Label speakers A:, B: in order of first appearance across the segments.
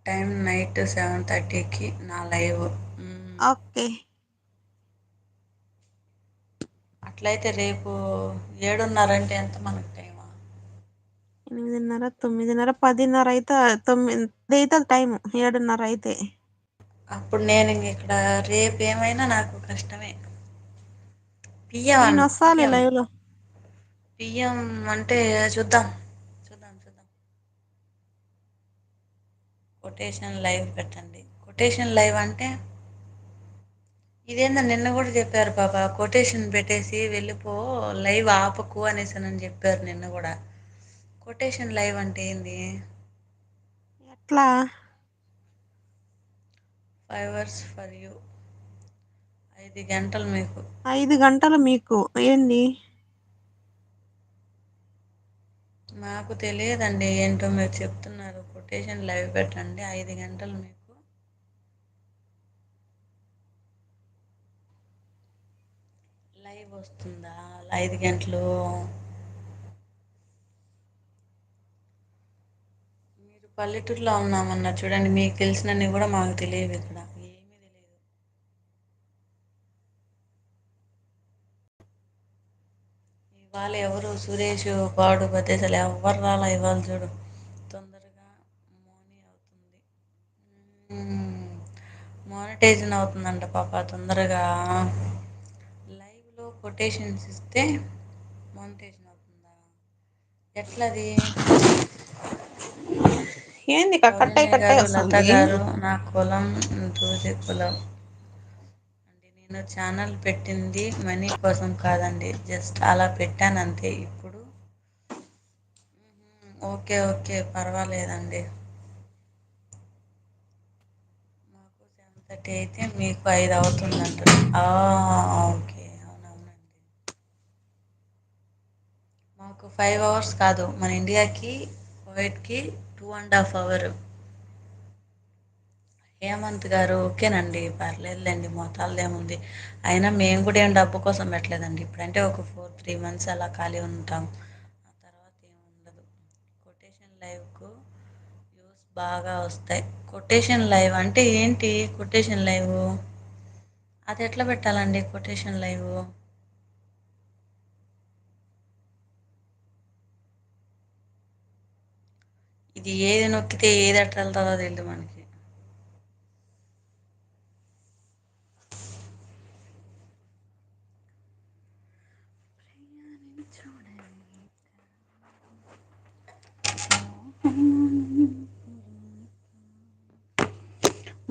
A: Time night 7:30కి నా live.
B: Okay.
A: అట్లయితే రేపు 7:30 అంటే ఎంత మనకు టైమా?
B: 8:30, 9:30, 10:30 అయితే 9 అయితే టైం 7:30 అయితే.
A: అప్పుడు నేను ఇంక ఇక్కడ రేపు ఏమైనా నాకు కష్టమే. పిఎం
B: నేను వస్తాలే
A: పిఎం
B: లైవ్ లో.
A: పిఎం అంటే చూద్దాం చూద్దాం చూద్దాం. కొటేషన్ లైవ్ పెట్టండి. కొటేషన్ లైవ్ అంటే ఇదేందో నిన్న కూడా చెప్పారు పాప, కొటేషన్ పెట్టేసి వెళ్ళిపో, లైవ్ ఆపకు అనేసానని చెప్పారు నిన్న కూడా. కొటేషన్ లైవ్ అంటే ఏంది?
B: ఎట్లా?
A: 5 hours ఫర్ యూ, 5 గంటలు మీకు.
B: 5 గంటలు మీకు ఏంది?
A: మాకు తెలియదండి ఏంటో మీరు చెప్తున్నారు. కొటేషన్ లైవ్ పెట్టండి 5 గంటలు మీకు. లైవ్ వస్తుందా 5 గంటలు? మీరు పల్లెటూరులో ఉన్నామన్నారు చూడండి, మీకు తెలిసినన్ని కూడా మాకు తెలియవు ఇక్కడ. ఏమీ తెలియదు. ఇవాళ ఎవరు సురేష్ పాడుపతి అసలు ఎవరు రాలా ఇవాళ చూడు. తొందరగా మోని అవుతుంది. మానిటైజన్ అవుతుందంట పాప తొందరగా. లైవ్లో కొటేషన్స్ ఇస్తే మానిటైజన్ అవుతుందా? ఎట్లది?
B: ఏంది కట్టాయి
A: సౌజన్య
B: కట్టాయి
A: గారు, లత
B: వస్తుంది.
A: గారు, నా కులం దూది కులం అండి. నేను ఛానల్ పెట్టింది మనీ కోసం కాదండి, జస్ట్ అలా పెట్టాను అంతే. ఇప్పుడు ఓకే ఓకే పర్వాలేదండి. మాకు 7:30 అయితే మీకు 5 అవుతుందంటారు. ఓకే అవునవునండి. మాకు 5 hours కాదు, మన ఇండియాకి కువైట్కి 2.5 hours. హేమంత్ గారు ఓకేనండి, పర్లేదులేండి, మోతాదుదేముంది. అయినా మేము కూడా ఏం డబ్బు కోసం పెట్టలేదండి. ఇప్పుడంటే ఒక 3 months అలా ఖాళీ ఉంటాం, ఆ తర్వాత ఏమి ఉండదు. కొటేషన్ లైవ్కు వ్యూస్ బాగా వస్తాయి. కొటేషన్ లైవ్ అంటే ఏంటి? కొటేషన్ లైవ్ అది ఎట్లా పెట్టాలండి? కొటేషన్ లైవ్ ఇది ఏది నొక్కితే ఏది ఎట్లా వెళ్తుందో తెలియదు మనకి.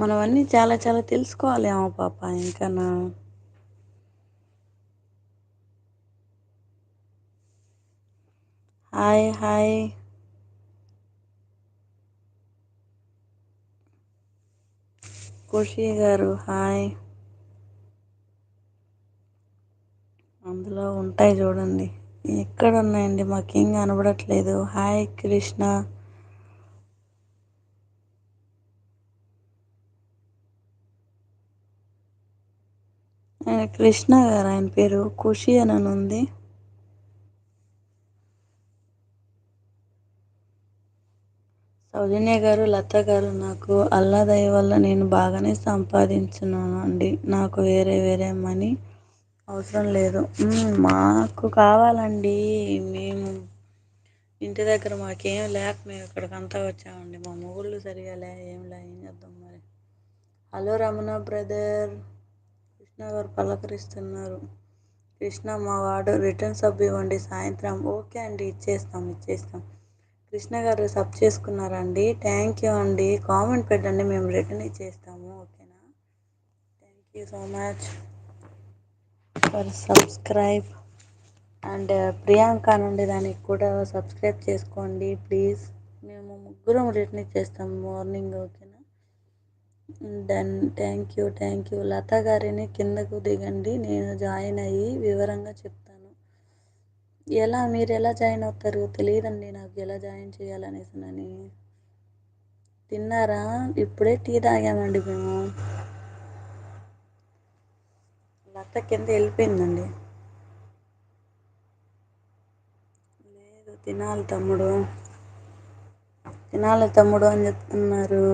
A: మనం అన్నీ చాలా చాలా తెలుసుకోవాలేమో పాప ఇంకానా. Hi hi. ఖుషి గారు హాయ్. అందులో ఉంటాయి చూడండి. ఎక్కడ ఉన్నాయండి? మాకేం కనబడట్లేదు. హాయ్ కృష్ణ. ఆయన కృష్ణ గారు, ఆయన పేరు ఖుషి అని ఉంది. సౌజన్య గారు, లత గారు, నాకు అల్లా దయ వల్ల నేను బాగానే సంపాదించున్నాను అండి. నాకు వేరే వేరే మనీ అవసరం లేదు. మాకు కావాలండి. మేము ఇంటి దగ్గర మాకేం లేక మేము ఇక్కడికంతా వచ్చామండి. మా మొగుళ్ళు సరిగా ఏం చేద్దాం మరి. Hello Ramana brother. కృష్ణ గారు పలకరిస్తున్నారు. కృష్ణ మా వాడు రిటర్న్ సబ్ ఇవ్వండి సాయంత్రం. ఓకే అండి, ఇచ్చేస్తాం. కృష్ణ గారు సబ్ చేసుకున్నారండి. థ్యాంక్ యూ అండి. కామెంట్ పెట్టండి, మేము రిటర్న్ ఇచ్చేస్తాము. ఓకేనా? Thank you so much for subscribe. And Priyanka నుండి దానికి కూడా సబ్స్క్రైబ్ చేసుకోండి ప్లీజ్. మేము ముగ్గురం రిటర్న్ ఇచ్చేస్తాం మార్నింగ్. ఓకేనా? డన్. Thank you. లత గారిని కిందకు దిగండి, నేను జాయిన్ అయ్యి వివరంగా చెప్తాను. మీరు ఎలా జాయిన్ అవుతారు? తెలియదండి నాకు ఎలా జాయిన్ చేయాలనేసినని. తిన్నారా? ఇప్పుడే టీ తాగామండి మేము. లత కింద వెళ్ళిపోయిందండి. లేదు, తినాలి తమ్ముడు అని చెప్తున్నారు.